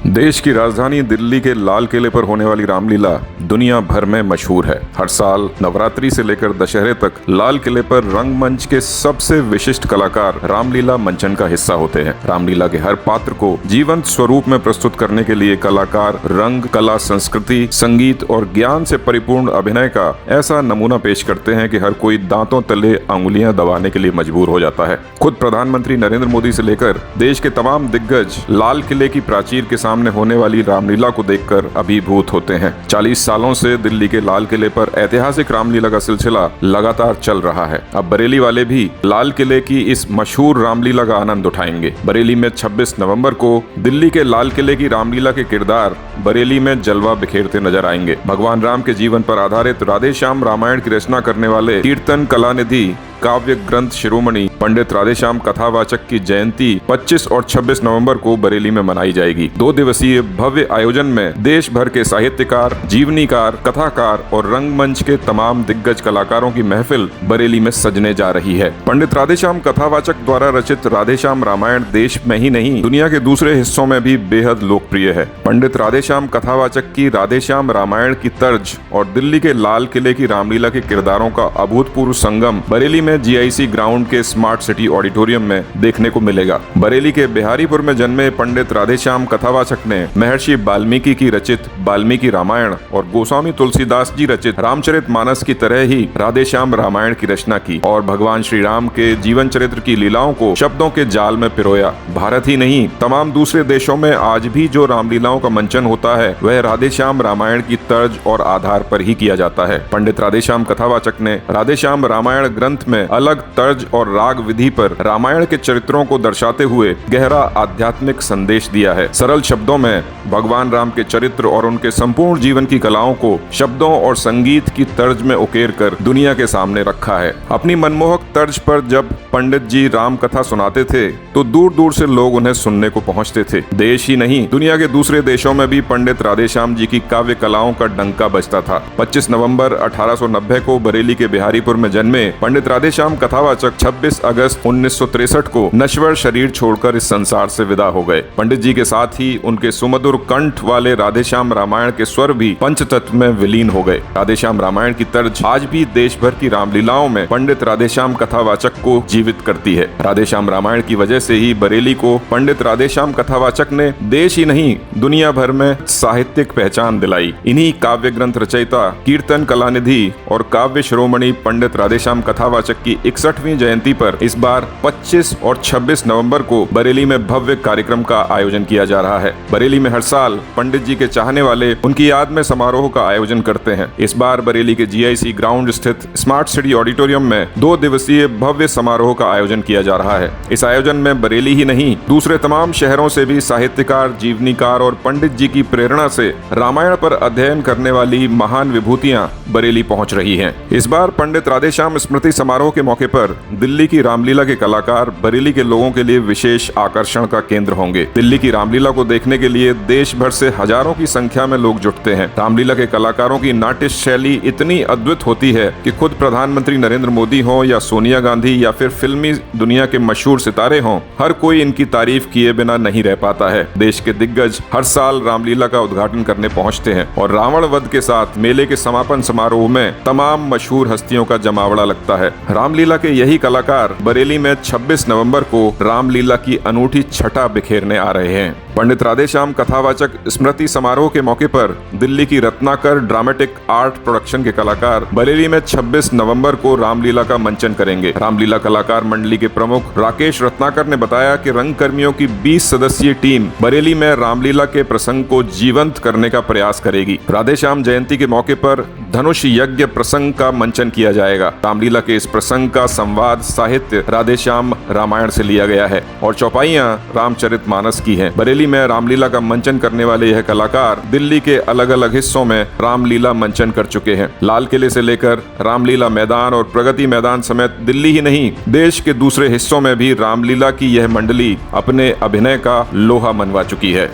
देश की राजधानी दिल्ली के लाल किले पर होने वाली रामलीला दुनिया भर में मशहूर है। हर साल नवरात्रि से लेकर दशहरे तक लाल किले पर रंगमंच के सबसे विशिष्ट कलाकार रामलीला मंचन का हिस्सा होते हैं। रामलीला के हर पात्र को जीवंत स्वरूप में प्रस्तुत करने के लिए कलाकार रंग, कला, संस्कृति, संगीत और ज्ञान से परिपूर्ण अभिनय का ऐसा नमूना पेश करते हैं कि हर कोई दांतों तले अंगुलियां दबाने के लिए मजबूर हो जाता है। खुद प्रधानमंत्री नरेंद्र मोदी से लेकर देश के तमाम दिग्गज लाल किले की प्राचीर के सामने होने वाली रामलीला को देखकर अभिभूत होते हैं। 40 सालों से दिल्ली के लाल किले पर ऐतिहासिक रामलीला का सिलसिला लगातार चल रहा है। अब बरेली वाले भी लाल किले की इस मशहूर रामलीला का आनंद उठाएंगे। बरेली में 26 नवंबर को दिल्ली के लाल किले की रामलीला के किरदार बरेली में जलवा बिखेरते नजर आएंगे। भगवान राम के जीवन पर आधारित राधे श्याम रामायण की रचना करने वाले कीर्तन कलानिधि काव्य ग्रंथ शिरोमणि पंडित राधेश्याम कथावाचक की जयंती 25 और 26 नवंबर को बरेली में मनाई जाएगी। 2 दिवसीय भव्य आयोजन में देश भर के साहित्यकार, जीवनीकार, कथाकार और रंगमंच के तमाम दिग्गज कलाकारों की महफिल बरेली में सजने जा रही है। पंडित राधेश्याम कथावाचक द्वारा रचित राधेश्याम रामायण देश में ही नहीं, दुनिया के दूसरे हिस्सों में भी बेहद लोकप्रिय है। पंडित राधेश्याम कथावाचक की राधेश्याम रामायण की तर्ज और दिल्ली के लाल किले की रामलीला के किरदारों का अभूतपूर्व संगम बरेली में जीआईसी ग्राउंड के स्मार्ट सिटी ऑडिटोरियम में देखने को मिलेगा। बरेली के बिहारीपुर में जन्मे पंडित राधेश्याम कथावाचक ने महर्षि वाल्मीकि की रचित वाल्मीकि रामायण और गोस्वामी तुलसीदास जी रचित रामचरितमानस की तरह ही राधेश्याम रामायण की रचना की और भगवान श्री राम के जीवन चरित्र की लीलाओं को शब्दों के जाल में पिरोया। भारत ही नहीं, तमाम दूसरे देशों में आज भी जो रामलीलाओं का मंचन होता है वह राधेश्याम रामायण की तर्ज और आधार पर ही किया जाता है। पंडित राधेश्याम कथावाचक ने राधेश्याम रामायण ग्रंथ में अलग तर्ज और राग विधि पर रामायण के चरित्रों को दर्शाते हुए गहरा आध्यात्मिक संदेश दिया है। सरल शब्दों में भगवान राम के चरित्र और उनके संपूर्ण जीवन की कलाओं को शब्दों और संगीत की तर्ज में उकेर कर दुनिया के सामने रखा है। अपनी मनमोहक तर्ज पर जब पंडित जी राम कथा सुनाते थे तो दूर दूर से लोग उन्हें सुनने को पहुंचते थे। देश ही नहीं, दुनिया के दूसरे देशों में भी पंडित राधेश्याम जी की काव्य कलाओं का डंका बजता था। 25 नवंबर 1890 को बरेली के बिहारीपुर में जन्मे पंडित राधेश्याम कथावाचक 26 अगस्त 1963 को नश्वर शरीर छोड़कर इस संसार से विदा हो गए। पंडित जी के साथ ही उनके सुमधुर कंठ वाले राधेश्याम रामायण के स्वर भी पंचतत्व में विलीन हो गए। राधेश्याम रामायण की तर्ज आज भी देश भर की रामलीलाओं में पंडित राधेश्याम कथावाचक को जीवित करती है। राधेश्याम रामायण की वजह से ही बरेली को पंडित राधेश्याम कथावाचक ने देश ही नहीं, दुनिया भर में साहित्यिक पहचान दिलाई। इन्हीं काव्य ग्रंथ रचयिता कीर्तन कलानिधि और काव्य शिरोमणि पंडित राधेश्याम कथावाचक की 61वीं जयंती पर इस बार 25 और 26 नवंबर को बरेली में भव्य कार्यक्रम का आयोजन किया जा रहा है। बरेली में हर साल पंडित जी के चाहने वाले उनकी याद में समारोह का आयोजन करते हैं। इस बार बरेली के जीआईसी ग्राउंड स्थित स्मार्ट सिटी ऑडिटोरियम में 2 दिवसीय भव्य समारोह का आयोजन किया जा रहा है। इस आयोजन में बरेली ही नहीं, दूसरे तमाम शहरों से भी साहित्यकार, जीवनीकार और पंडित जी की प्रेरणा से रामायण पर अध्ययन करने वाली महान विभूतियां बरेली पहुंच रही हैं। इस बार पंडित राधेश्याम स्मृति समारोह के मौके पर दिल्ली की रामलीला के कलाकार बरेली के लोगों के लिए विशेष आकर्षण का केंद्र होंगे। दिल्ली की रामलीला को देखने के लिए देश भर से हजारों की संख्या में लोग जुटते हैं। रामलीला के कलाकारों की नाट्य शैली इतनी अद्भुत होती है कि खुद प्रधानमंत्री नरेंद्र मोदी हो या सोनिया गांधी या फिर फिल्मी दुनिया के मशहूर सितारे हों, हर कोई इनकी तारीफ किए बिना नहीं रह पाता है। देश के दिग्गज हर साल रामलीला का उद्घाटन करने पहुंचते हैं और रावण वध के साथ मेले के समापन समारोह में तमाम मशहूर हस्तियों का जमावड़ा लगता है। रामलीला के यही कलाकार बरेली में 26 नवंबर को रामलीला की अनूठी छटा बिखेरने आ रहे हैं। पंडित राधेश्याम कथावाचक स्मृति समारोह के मौके पर दिल्ली की रत्नाकर ड्रामेटिक आर्ट प्रोडक्शन के कलाकार बरेली में 26 नवंबर को रामलीला का मंचन करेंगे। रामलीला कलाकार मंडली के प्रमुख राकेश रत्नाकर ने बताया कि रंगकर्मियों की 20 सदस्यीय टीम बरेली में रामलीला के प्रसंग को जीवंत करने का प्रयास करेगी। राधेश्याम जयंती के मौके पर धनुष यज्ञ प्रसंग का मंचन किया जाएगा। रामलीला के इस प्रसंग का संवाद साहित्य राधेश्याम रामायण से लिया गया है और चौपाइयां रामचरितमानस की हैं। बरेली में रामलीला का मंचन करने वाले यह कलाकार दिल्ली के अलग अलग हिस्सों में रामलीला मंचन कर चुके हैं। लाल किले से लेकर रामलीला मैदान और प्रगति मैदान समेत दिल्ली ही नहीं, देश के दूसरे हिस्सों में भी रामलीला की यह मंडली अपने अभिनय का लोहा मनवा चुकी है।